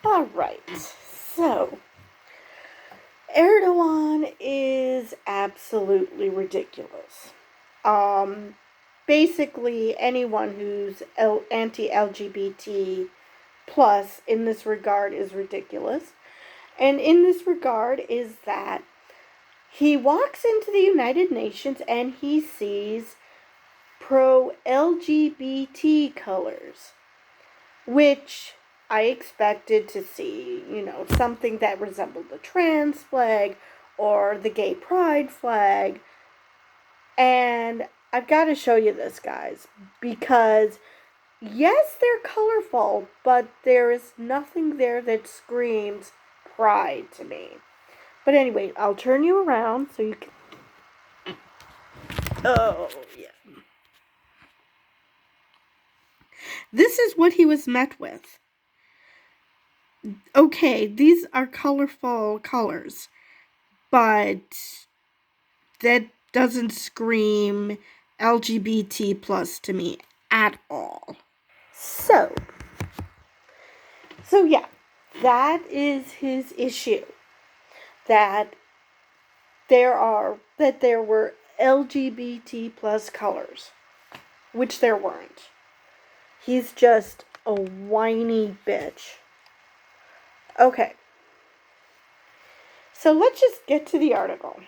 All right. So, Erdogan is absolutely ridiculous. Um, Basically, anyone who's anti-LGBT plus in this regard is ridiculous. And in this regard is that he walks into the United Nations and he sees pro LGBT colors, which I expected to see, something that resembled the trans flag or the gay pride flag. And I've got to show you this, guys, because yes, they're colorful, but there is nothing there that screams pride to me. But anyway, I'll turn you around so you can. Oh, yeah. This is what he was met with. Okay, these are colorful colors, but that doesn't scream LGBT plus to me at all. So yeah, that is his issue. That there were LGBT plus colors, which there weren't. He's just a whiny bitch. Okay. So let's just get to the article.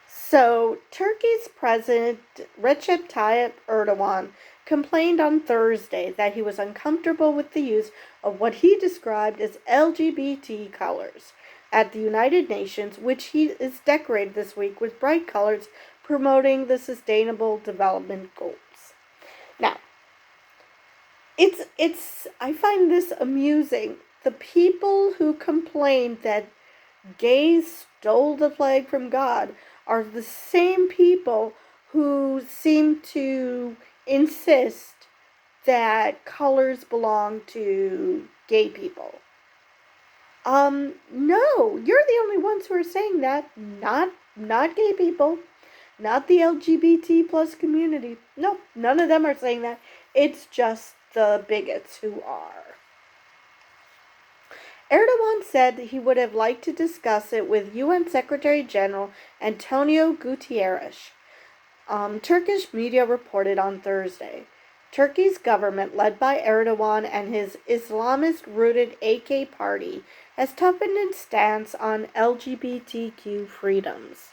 So, Turkey's President Recep Tayyip Erdogan complained on Thursday that he was uncomfortable with the use of what he described as LGBT colors at the United Nations, which he is decorated this week with bright colors promoting the Sustainable Development Goals. Now, I find this amusing. The people who complained that gays stole the flag from God are the same people who seem to insist that colors belong to gay people. No, you're the only ones who are saying that, not gay people, not the LGBT plus community. No, none of them are saying that. It's just the bigots who are. Erdogan said he would have liked to discuss it with UN Secretary General Antonio Guterres. Turkish media reported on Thursday. Turkey's government, led by Erdogan and his Islamist-rooted AK party, has toughened its stance on LGBTQ freedoms.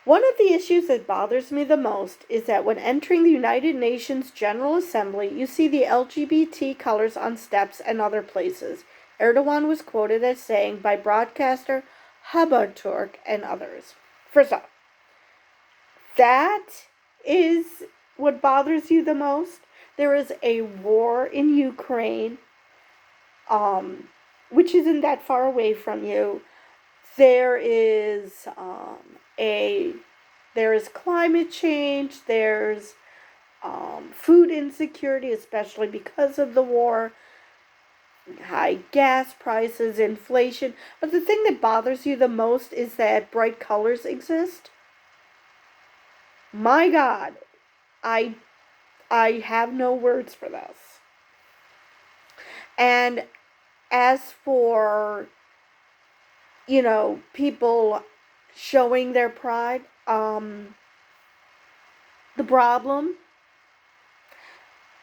One of the issues that bothers me the most is that when entering the United Nations General Assembly, you see the LGBT colors on steps and other places. Erdogan was quoted as saying by broadcaster Haberturk and others. First off, that is what bothers you the most. There is a war in Ukraine, which isn't that far away from you. There is climate change. There's food insecurity, especially because of the war. High gas prices, inflation. But the thing that bothers you the most is that bright colors exist. My God, I have no words for this. And as for, people showing their pride, the problem,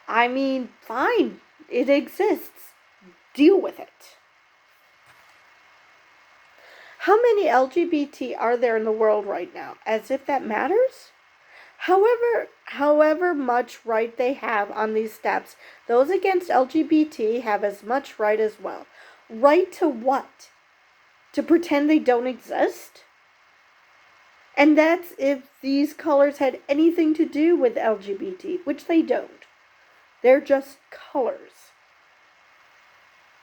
I mean, fine, it exists. Deal with it. How many LGBT are there in the world right now? As if that matters? However much right they have on these steps, those against LGBT have as much right as well. Right to what? To pretend they don't exist? And that's if these colors had anything to do with LGBT, which they don't. They're just colors.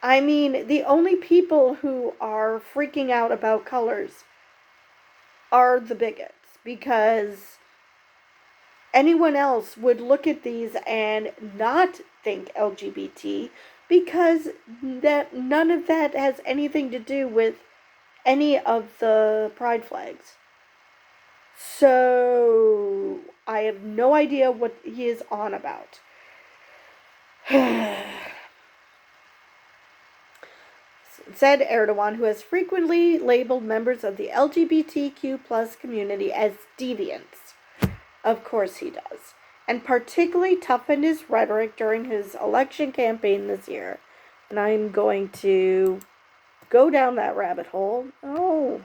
I mean, the only people who are freaking out about colors are the bigots, because anyone else would look at these and not think LGBT, because that none of that has anything to do with any of the pride flags. So I have no idea what he is on about. said Erdogan, who has frequently labeled members of the LGBTQ plus community as deviants. Of course he does. And particularly toughened his rhetoric during his election campaign this year. And I'm going to go down that rabbit hole. Oh,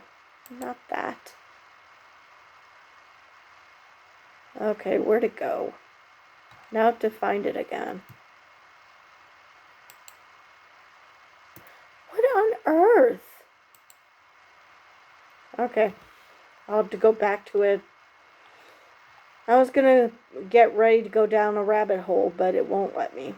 not that. Okay, where'd it go? Now I have to find it again. What on earth? Okay, I'll have to go back to it. I was gonna get ready to go down a rabbit hole, but it won't let me.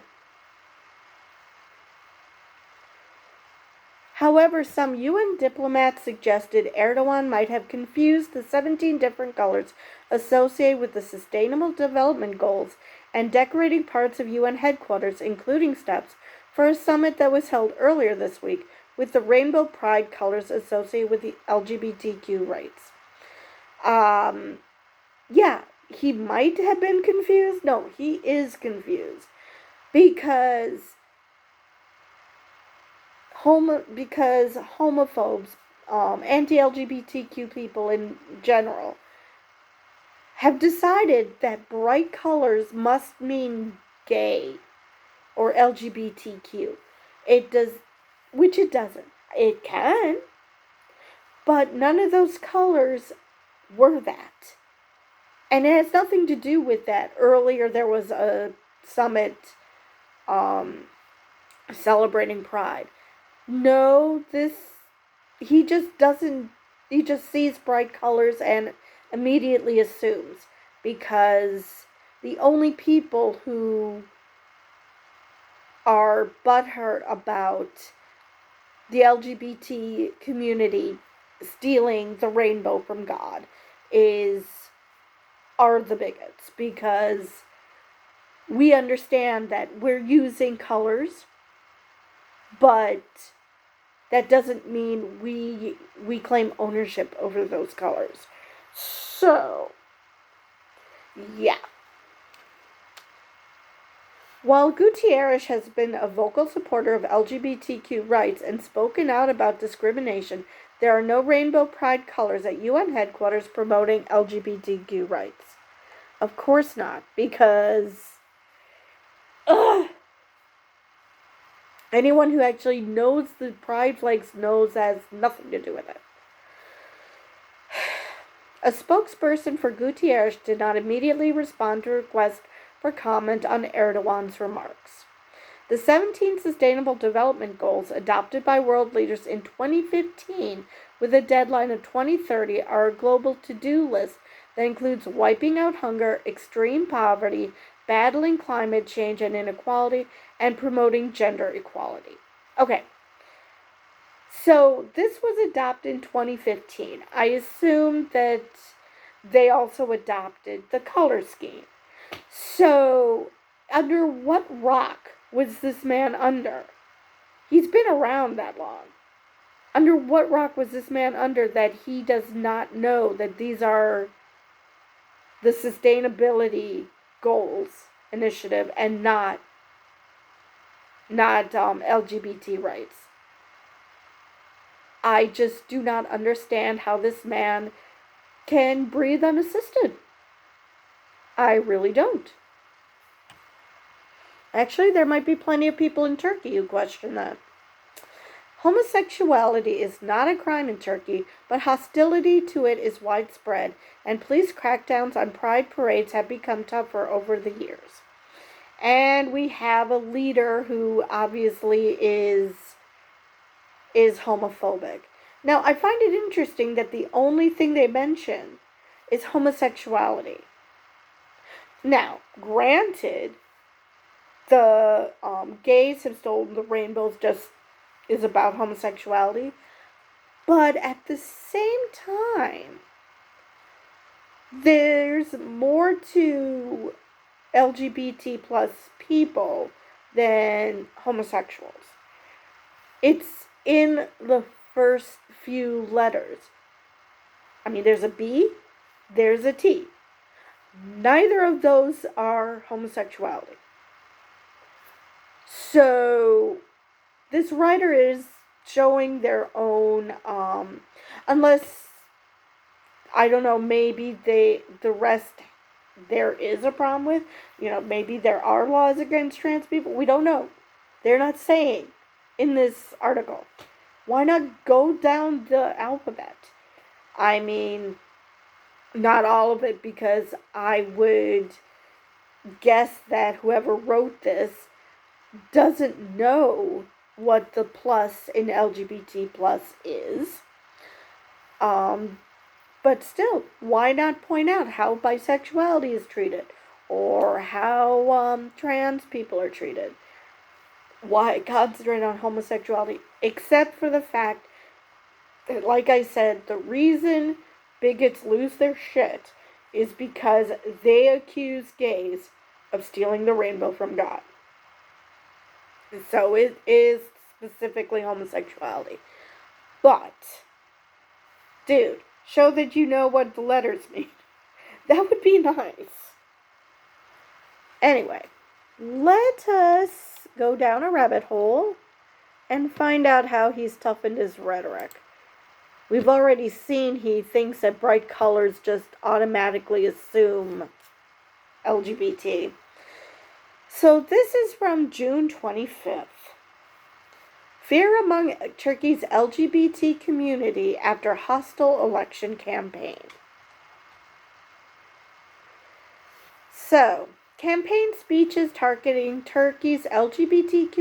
However, some UN diplomats suggested Erdogan might have confused the 17 different colors associated with the Sustainable Development Goals and decorating parts of UN headquarters, including steps, for a summit that was held earlier this week with the rainbow pride colors associated with the LGBTQ rights. Yeah, he might have been confused. No, he is confused because homophobes, anti-LGBTQ people in general, have decided that bright colors must mean gay or LGBTQ. It does, which it doesn't. It can, but none of those colors were that. And it has nothing to do with that. Earlier there was a summit celebrating Pride. No, he just sees bright colors and immediately assumes, because the only people who are butthurt about the LGBT community stealing the rainbow from God are the bigots, because we understand that we're using colors, but that doesn't mean we claim ownership over those colors. So, yeah. While Gutierrez has been a vocal supporter of LGBTQ rights and spoken out about discrimination, there are no rainbow pride colors at UN headquarters promoting LGBTQ rights. Of course not, because anyone who actually knows the pride flags knows that has nothing to do with it. A spokesperson for Gutierrez did not immediately respond to requests for comment on Erdogan's remarks. The 17 Sustainable Development Goals adopted by world leaders in 2015 with a deadline of 2030 are a global to-do list that includes wiping out hunger, extreme poverty, battling climate change and inequality, and promoting gender equality. Okay, so this was adopted in 2015. I assume that they also adopted the color scheme. So, under what rock was this man under? He's been around that long. Under what rock was this man under that he does not know that these are the sustainability goals initiative and not LGBT rights? I just do not understand how this man can breathe unassisted. I really don't. Actually, there might be plenty of people in Turkey who question that. Homosexuality is not a crime in Turkey, but hostility to it is widespread, and police crackdowns on pride parades have become tougher over the years. And we have a leader who obviously is homophobic. Now, I find it interesting that the only thing they mention is homosexuality. Now, granted, the gays have stolen the rainbows just is about homosexuality, but at the same time, there's more to LGBT plus people than homosexuals. It's in the first few letters. I mean, there's a B, there's a T. Neither of those are homosexuality. So, this writer is showing their own, unless, I don't know, maybe the rest there is a problem with, maybe there are laws against trans people. We don't know. They're not saying in this article. Why not go down the alphabet? I mean, not all of it, because I would guess that whoever wrote this doesn't know what the plus in LGBT plus is. But still, why not point out how bisexuality is treated, or how trans people are treated? Why concentrate on homosexuality? Except for the fact that, like I said, the reason bigots lose their shit is because they accuse gays of stealing the rainbow from God. So it is specifically homosexuality. But, dude, show that you know what the letters mean. That would be nice. Anyway, let us go down a rabbit hole and find out how he's toughened his rhetoric. We've already seen he thinks that bright colors just automatically assume LGBT. So this is from June 25th. Fear among Turkey's LGBT community after hostile election campaign. So, campaign speeches targeting Turkey's LGBT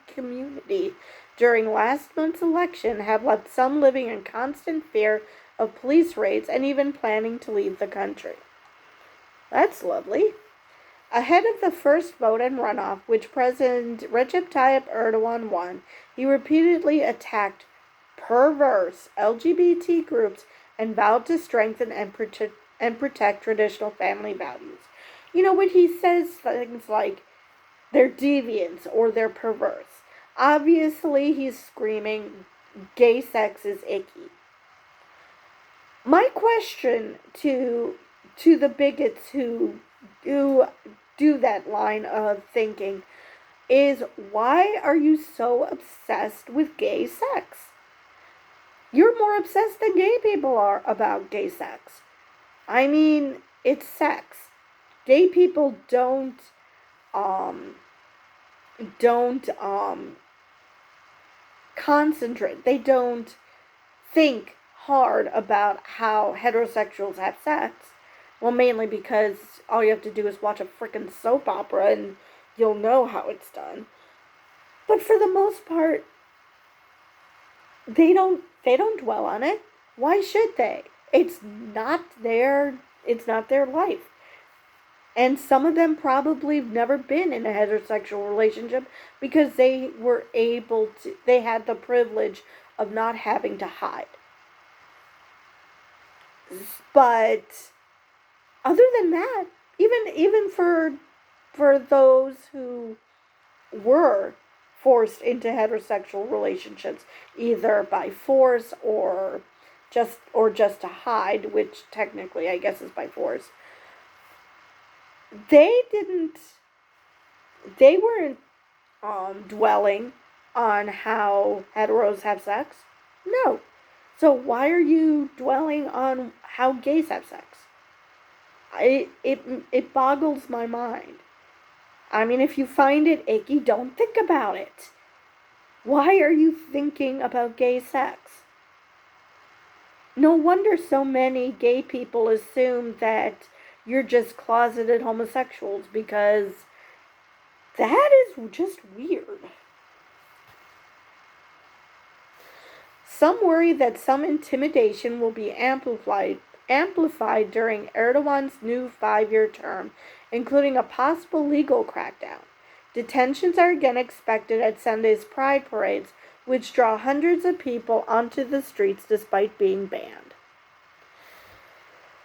community during last month's election have left some living in constant fear of police raids and even planning to leave the country. That's lovely. Ahead of the first vote and runoff, which President Recep Tayyip Erdogan won, he repeatedly attacked perverse LGBT groups and vowed to strengthen and protect traditional family values. When he says things like they're deviants or they're perverse, obviously he's screaming gay sex is icky. My question to the bigots who do that line of thinking is, why are you so obsessed with gay sex? You're more obsessed than gay people are about gay sex. I mean, it's sex. Gay people don't concentrate. They don't think hard about how heterosexuals have sex. Well, mainly because all you have to do is watch a frickin' soap opera and you'll know how it's done. But for the most part, they don't dwell on it. Why should they? It's not their life. And some of them probably have never been in a heterosexual relationship because they had the privilege of not having to hide. But other than that, even for those who were forced into heterosexual relationships, either by force or just to hide, which technically I guess is by force, they weren't dwelling on how heteros have sex. No. So why are you dwelling on how gays have sex? It boggles my mind. I mean, if you find it icky, don't think about it. Why are you thinking about gay sex? No wonder so many gay people assume that you're just closeted homosexuals, because that is just weird. Some worry that some intimidation will be amplified during Erdogan's new 5-year term, including a possible legal crackdown. Detentions are again expected at Sunday's Pride parades, which draw hundreds of people onto the streets despite being banned.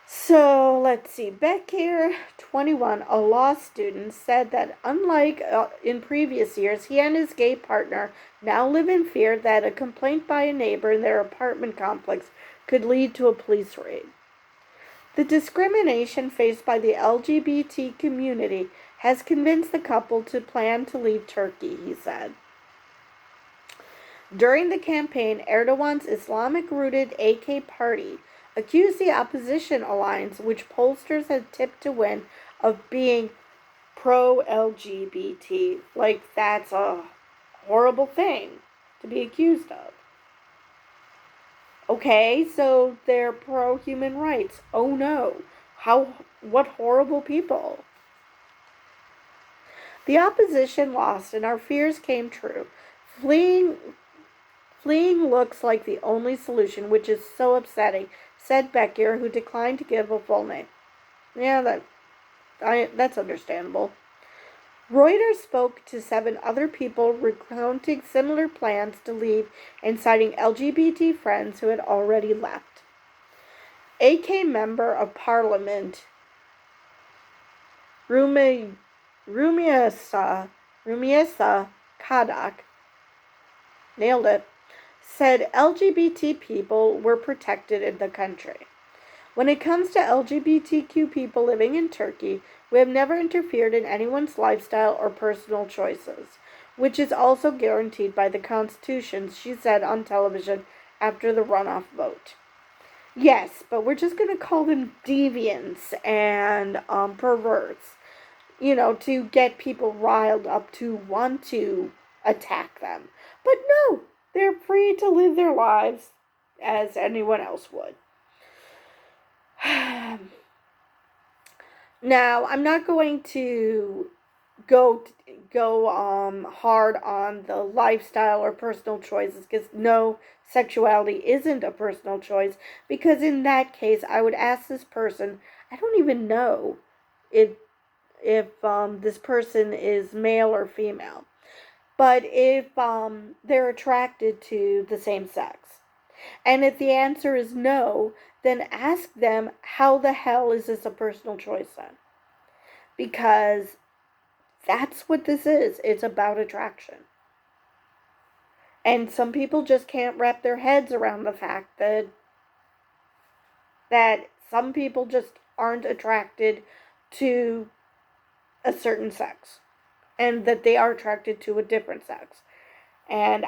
So, let's see. Bekir, 21, a law student, said that unlike in previous years, he and his gay partner now live in fear that a complaint by a neighbor in their apartment complex could lead to a police raid. The discrimination faced by the LGBT community has convinced the couple to plan to leave Turkey, he said. During the campaign, Erdogan's Islamic-rooted AK party accused the opposition alliance, which pollsters had tipped to win, of being pro-LGBT. Like, that's a horrible thing to be accused of. Okay, so they're pro-human rights. Oh no. What horrible people. The opposition lost and our fears came true. Fleeing looks like the only solution, which is so upsetting, said Becker, who declined to give a full name. Yeah, that's understandable. Reuters spoke to 7 other people recounting similar plans to leave and citing LGBT friends who had already left. AK Member of Parliament Rumiesa Kadak, nailed it, said LGBT people were protected in the country. When it comes to LGBTQ people living in Turkey, we have never interfered in anyone's lifestyle or personal choices, which is also guaranteed by the Constitution, she said on television after the runoff vote. Yes, but we're just going to call them deviants and perverts, to get people riled up to want to attack them. But no, they're free to live their lives as anyone else would. Now, I'm not going to go hard on the lifestyle or personal choices, because no, sexuality isn't a personal choice, because in that case I would ask this person, I don't even know if this person is male or female, but if they're attracted to the same sex, and if the answer is no, then ask them, how the hell is this a personal choice then? Because that's what this is. It's about attraction. And some people just can't wrap their heads around the fact that some people just aren't attracted to a certain sex, and that they are attracted to a different sex. And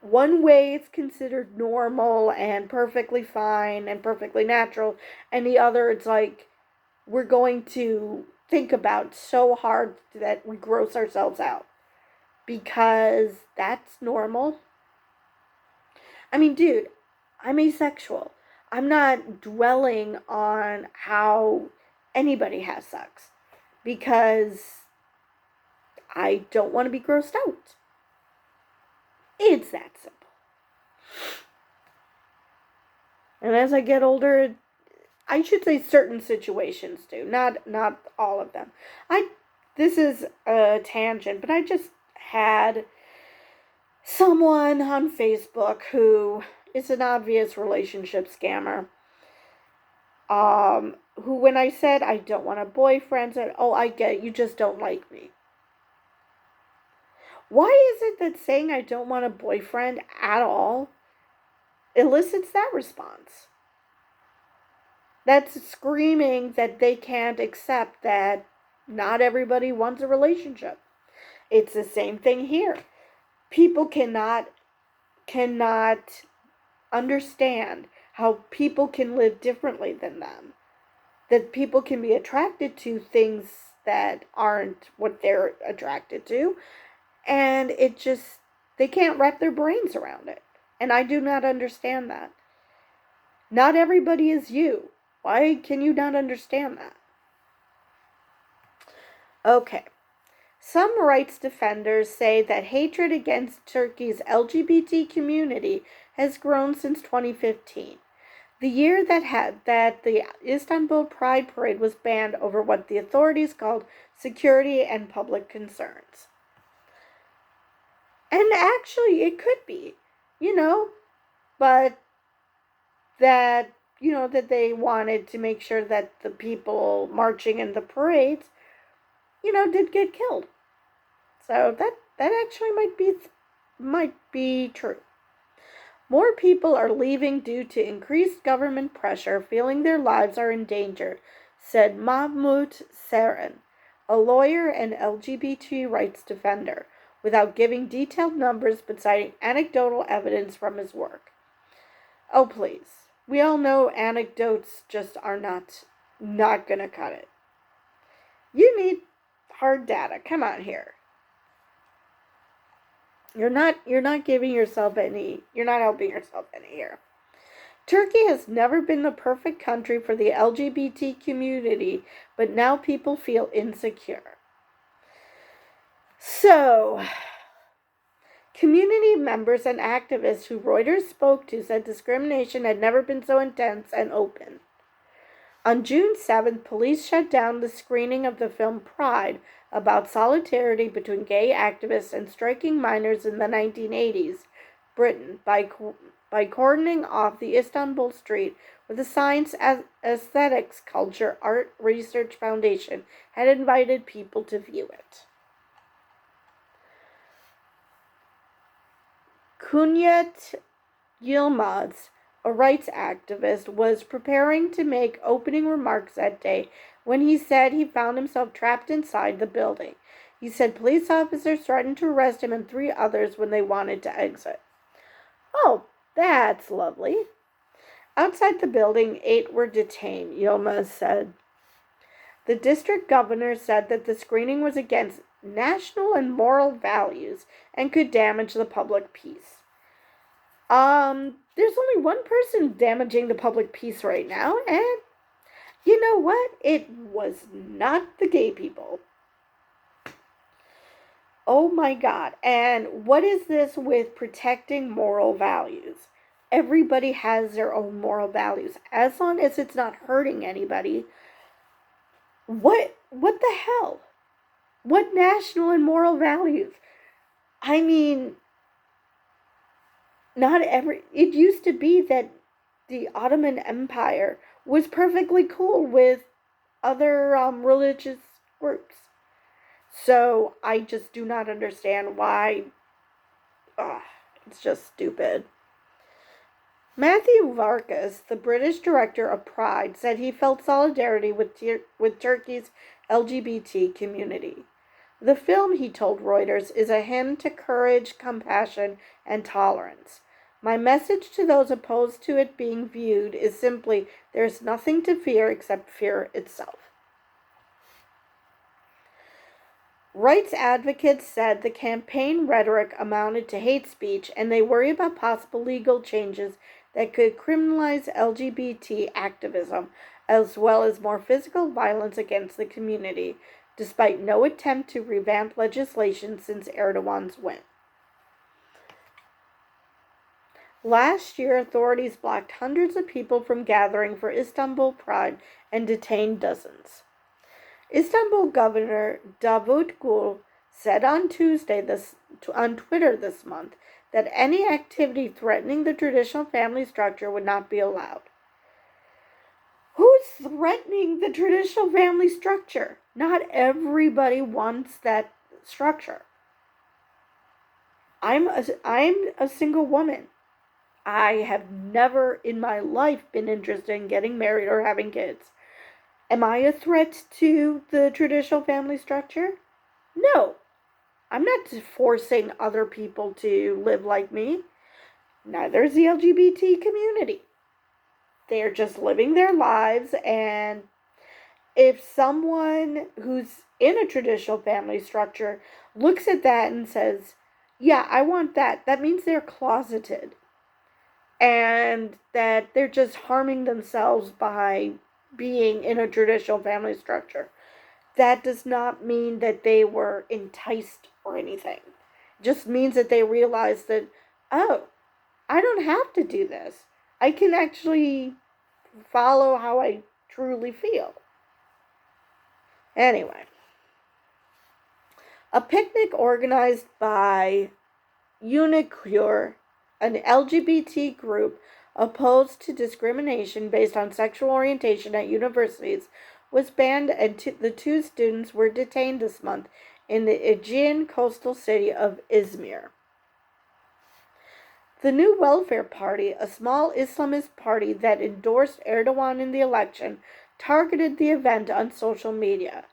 one way it's considered normal and perfectly fine and perfectly natural, and the other it's like we're going to think about so hard that we gross ourselves out, because that's normal. I mean, dude, I'm asexual. I'm not dwelling on how anybody has sex, because I don't want to be grossed out. It's that simple. And as I get older, I should say certain situations do, not all of them. This is a tangent, but I just had someone on Facebook who is an obvious relationship scammer. Who, when I said I don't want a boyfriend, said, "Oh, I get it, you just don't like me." Why is it that saying I don't want a boyfriend at all elicits that response? That's screaming that they can't accept that not everybody wants a relationship. It's the same thing here. People cannot understand how people can live differently than them. That people can be attracted to things that aren't what they're attracted to, and they can't wrap their brains around it. And I do not understand that. Not everybody is you. Why can you not understand that? Okay. Some rights defenders say that hatred against Turkey's LGBT community has grown since 2015, the year that the Istanbul Pride Parade was banned over what the authorities called security and public concerns. And actually, it could be, but that, that they wanted to make sure that the people marching in the parades, did get killed. So that actually might be true. More people are leaving due to increased government pressure, feeling their lives are in danger, said Mahmoud Seren, a lawyer and LGBT rights defender. without giving detailed numbers but citing anecdotal evidence from his work. Oh, please. We all know anecdotes just are not going to cut it. You need hard data. Come on here. You're not giving yourself any, you're not helping yourself any here. Turkey has never been the perfect country for the LGBT community, but now people feel insecure. So, community members and activists who Reuters spoke to said discrimination had never been so intense and open. On June 7th, police shut down the screening of the film Pride, about solidarity between gay activists and striking minors in the 1980s, Britain, by cordoning off the Istanbul street where the Science, Aesthetics, Culture, Art Research Foundation had invited people to view it. Kunyat Yilmaz, a rights activist, was preparing to make opening remarks that day when he said he found himself trapped inside the building. He said police officers threatened to arrest him and 3 others when they wanted to exit. Oh, that's lovely. Outside the building, 8 were detained, Yilmaz said. The district governor said that the screening was against national and moral values and could damage the public peace. There's only one person damaging the public peace right now, and you know what? It was not the gay people. Oh my God. And what is this with protecting moral values? Everybody has their own moral values. As long as it's not hurting anybody. What the hell? What national and moral values? I mean, it used to be that the Ottoman Empire was perfectly cool with other religious groups. So I just do not understand why. It's just stupid. Matthew Vargas, the British director of Pride, said he felt solidarity with Turkey's LGBT community. The film, he told Reuters, is a hymn to courage, compassion, and tolerance. My message to those opposed to it being viewed is simply, there's nothing to fear except fear itself. Rights advocates said the campaign rhetoric amounted to hate speech, and they worry about possible legal changes that could criminalize LGBT activism, as well as more physical violence against the community, despite no attempt to revamp legislation since Erdogan's win. Last year, authorities blocked hundreds of people from gathering for Istanbul Pride and detained dozens. Istanbul Governor Davutoglu said on Tuesday on Twitter this month that any activity threatening the traditional family structure would not be allowed. Who's threatening the traditional family structure? Not everybody wants that structure. I'm a single woman. I have never in my life been interested in getting married or having kids. Am I a threat to the traditional family structure? No. I'm not forcing other people to live like me. Neither is the LGBT community. They're just living their lives, and if someone who's in a traditional family structure looks at that and says, yeah, I want that, that means they're closeted. And that they're just harming themselves by being in a traditional family structure. That does not mean that they were enticed or anything. It just means that they realize that, oh, I don't have to do this. I can actually follow how I truly feel. Anyway, a picnic organized by Unicure, an LGBT group opposed to discrimination based on sexual orientation at universities, was banned, and the 2 students were detained this month in the Aegean coastal city of Izmir. The New Welfare Party, a small Islamist party that endorsed Erdogan in the election, targeted the event on social media.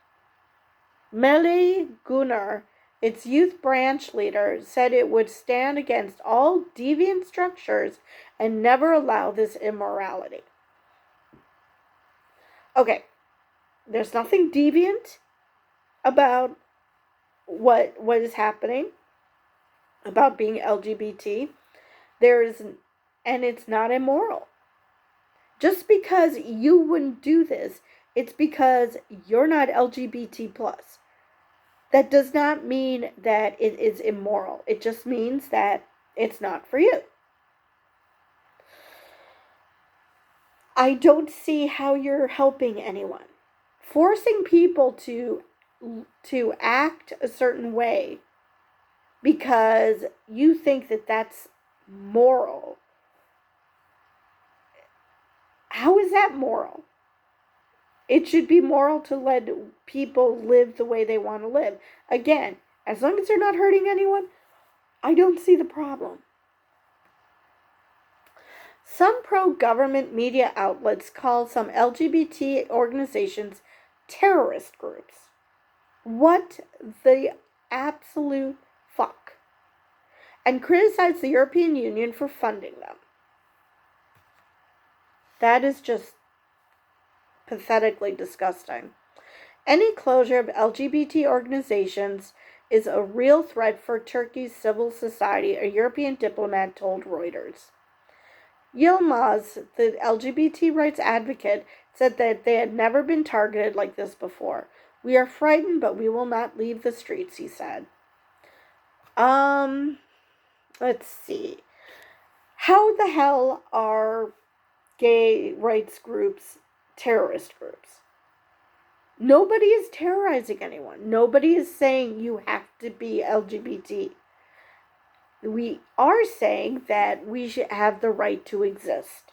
Melih Gunnar, its youth branch leader, said it would stand against all deviant structures and never allow this immorality. Okay, there's nothing deviant about what is happening about being LGBT. And it's not immoral. Just because you wouldn't do this, it's because you're not LGBT plus. That does not mean that it is immoral. It just means that it's not for you. I don't see how you're helping anyone. Forcing people to act a certain way because you think that that's moral. How is that moral? It should be moral to let people live the way they want to live. Again, as long as they're not hurting anyone, I don't see the problem. Some pro-government media outlets call some LGBT organizations terrorist groups. What the absolute fuck? And criticize the European Union for funding them. That is just pathetically disgusting. Any closure of LGBT organizations is a real threat for Turkey's civil society, a European diplomat told Reuters. Yilmaz, the LGBT rights advocate, said that they had never been targeted like this before. We are frightened, but we will not leave the streets, he said. Let's see. How the hell are gay rights groups terrorist groups? Nobody is terrorizing anyone. Nobody is saying you have to be LGBT. We are saying that we should have the right to exist.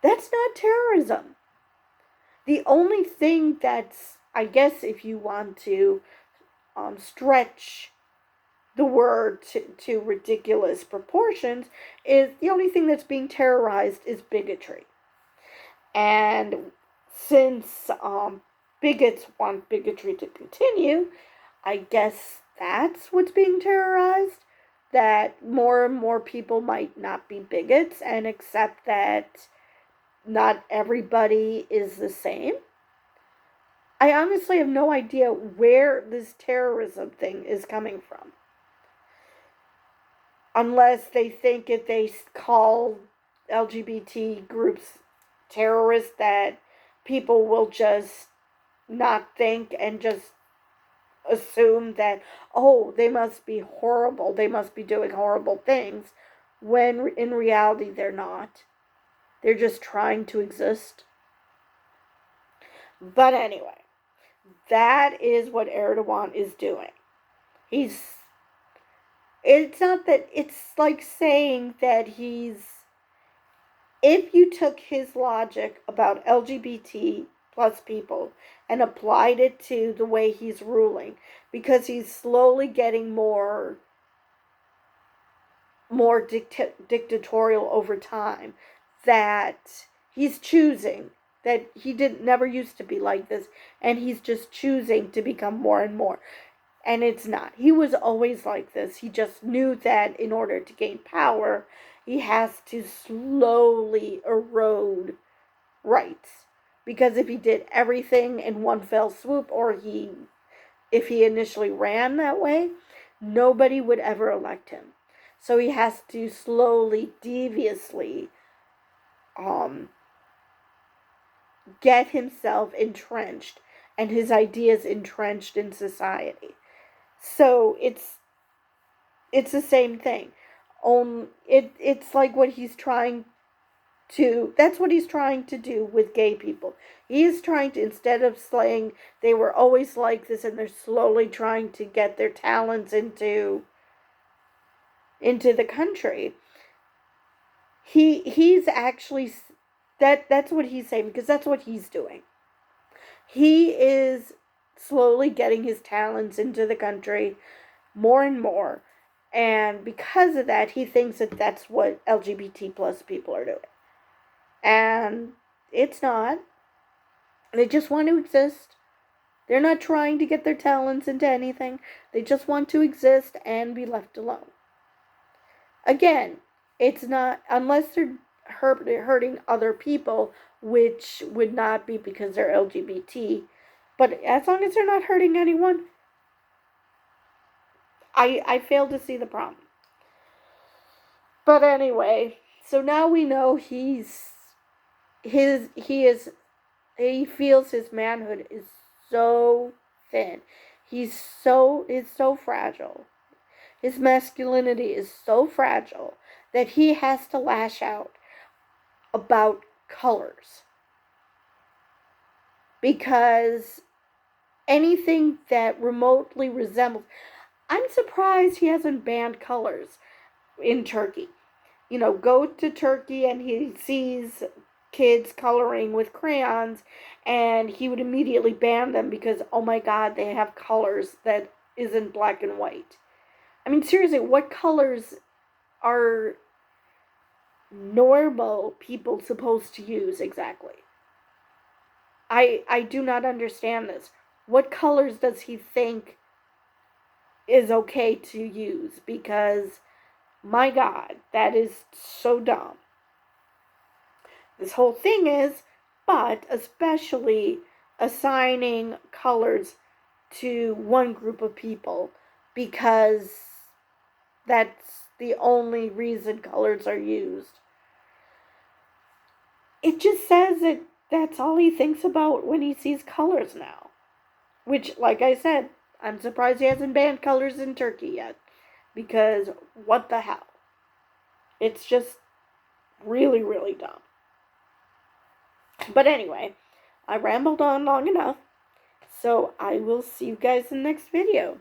That's not terrorism. The only thing that's, I guess, if you want to stretch the word to ridiculous proportions, is the only thing that's being terrorized is bigotry. And since bigots want bigotry to continue, I guess that's what's being terrorized. That more and more people might not be bigots and accept that not everybody is the same. I honestly have no idea where this terrorism thing is coming from. Unless they think if they call LGBT groups terrorists that people will just not think and just assume that, oh, they must be horrible, they must be doing horrible things, when in reality they're not. They're just trying to exist. But anyway, that is what Erdogan is doing. It's not that, it's like saying that if you took his logic about LGBT plus people and applied it to the way he's ruling, because he's slowly getting more dictatorial over time, that he's choosing that he never used to be like this, and he's just choosing to become more and more. And it's not. He was always like this. He just knew that in order to gain power, he has to slowly erode rights. Because if he did everything in one fell swoop, or if he initially ran that way, nobody would ever elect him. So he has to slowly, deviously get himself entrenched and his ideas entrenched in society. So it's the same thing. It's like what he's trying to, that's what he's trying to do with gay people. He is trying to, instead of saying they were always like this and they're slowly trying to get their talents into the country, he's actually, that's what he's saying, because that's what he's doing. He is slowly getting his talents into the country more and more, and because of that, he thinks that that's what LGBT plus people are doing. And it's not. They just want to exist. They're not trying to get their talents into anything. They just want to exist and be left alone. Again, it's not, unless they're hurting other people, which would not be because they're LGBT. But as long as they're not hurting anyone, I fail to see the problem. But anyway, so now we know he feels his manhood is so thin. He's so fragile. His masculinity is so fragile that he has to lash out about colors. Because anything that remotely resembles, I'm surprised he hasn't banned colors in Turkey. Go to Turkey and he sees kids coloring with crayons and he would immediately ban them because, oh my God, they have colors that isn't black and white. I mean, seriously, what colors are normal people supposed to use exactly? I do not understand this. What colors does he think is okay to use? Because, my God, that is so dumb. This whole thing is, but especially assigning colors to one group of people because that's the only reason colors are used. It just says that that's all he thinks about when he sees colors now. Which, like I said, I'm surprised he hasn't banned colors in Turkey yet. Because what the hell? It's just really, really dumb. But anyway, I rambled on long enough. So I will see you guys in the next video.